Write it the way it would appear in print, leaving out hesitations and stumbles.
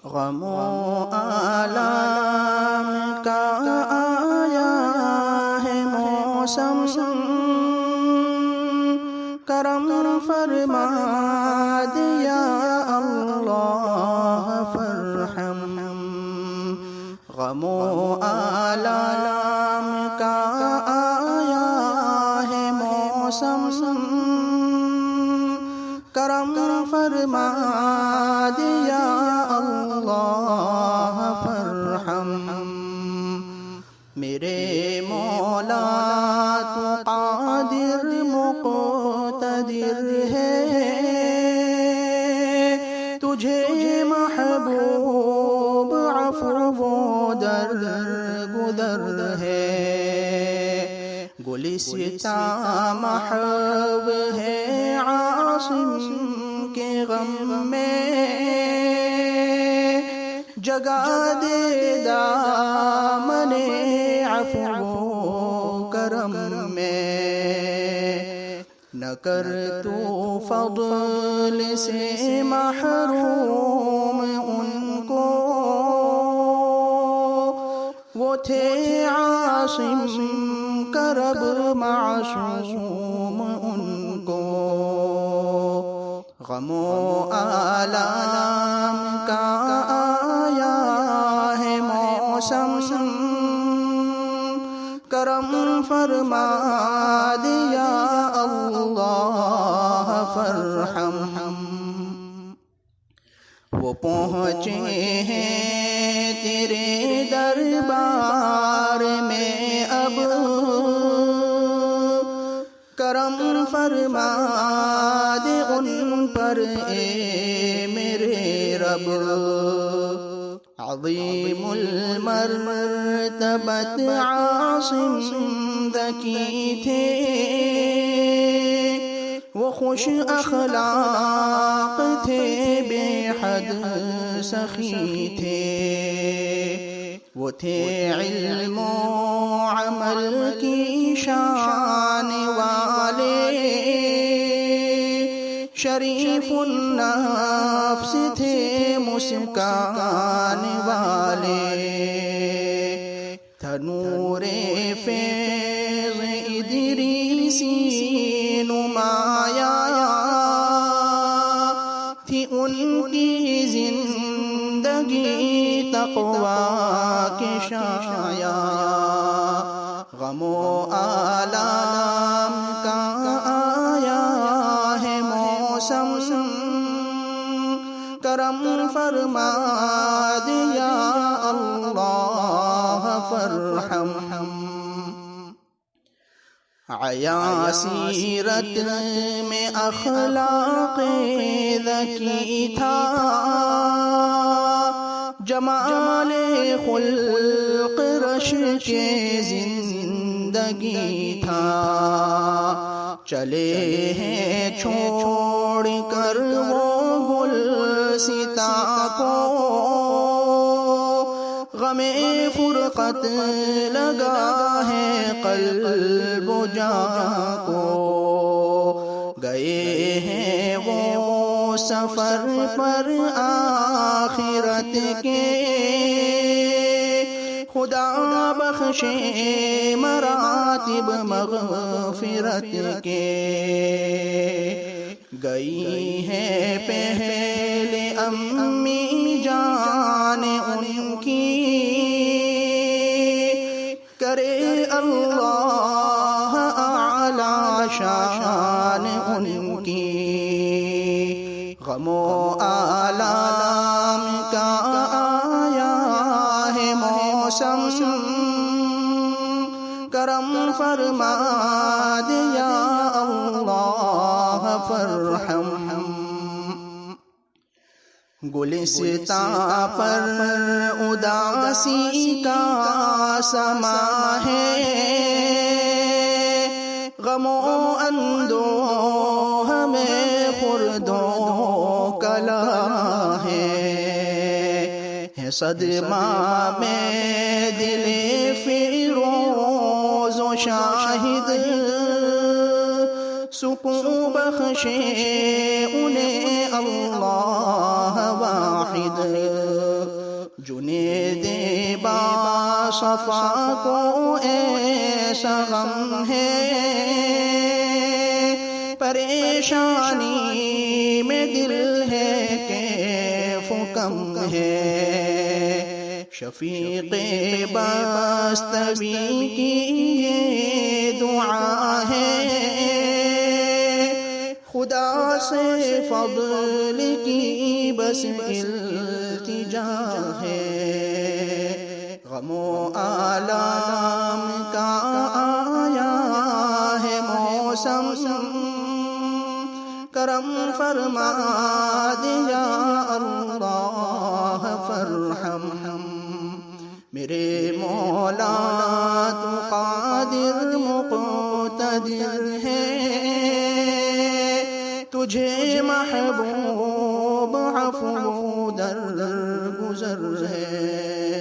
غم و آلام کا آیا ہے موسم، کرم فرما دیا اللہ فرحم۔ غم و آلام کا آیا ہے موسم، کرم فرما دیا اللہ فرحم۔ میرے مولا تو قادر مقتدر ہے، تجھے محبوب عفو و درگزر ہے۔ گلستاں محو ہے عاصم کے غم میں، جگا دے دامن عفو و کرم میں۔ نہ کر تو فضل سے محروم ان کو، وہ تھے عاصم کرب معصوم ان کو۔ غم و آلام کا آیا ہے موسم، کرم فرما دیا اللہ فرحم۔ وہ پہنچے ہیں تیرے دربار میں اب، کرم فرما دے ان پر اے میرے رب۔ عظیم المرتبت عاصم ذکی تھے، وہ خوش اخلاق تھے، بے حد سخی تھے۔ وہ تھے علم و عمل کی شان والے، شریف النفس تھے، مسکان والے۔ تھا نور فیض ادریسی نمایاں، تھی ان کی زندگی تقویٰ کے شایع۔ غم و آلام کا آیا ہے موسم، کرم فرما دیا اللہ فرحم۔ عیا سیرت میں اخلاق ذکی تھا، جمال خلق رش کے زندگی تھا۔ چلے ہیں چھوڑ کر وہ گلستاں کو، غم فرقت لگا ہے قلب و جاں کو۔ گئے ہیں وہ سفر پر آخرت کے، خدا بخشے مراتب مغفرت کے۔ گئی ہے پہلے امی جان ان کی، کرے اللہ اعلی شان ان کی۔ غم و آلام کا آیا ہے موسم، کرم فرما دیا اللہ فرحم۔ گلستاں پر اداسی کا سما ہے، غم و اندوہ میں خرد و کلا ہے۔ صدمہ میں دل فیروز و شاہد، سکون بخشے انہیں اللہ واحد۔ جنید باصفا کو ایسا غم ہے، پریشانی میں دل ہے کیف کم ہے، شفیق بستوی کی یہ دعا ہے، خدا سے فضل کی بس التجا ہے، غم و آلام کا آیا ہے موسم، کرم فرما دیا اللہ فرحم، میرے مولا تو قادر مقتدر ہے، تجھے محبوب عفو در گزر ہے،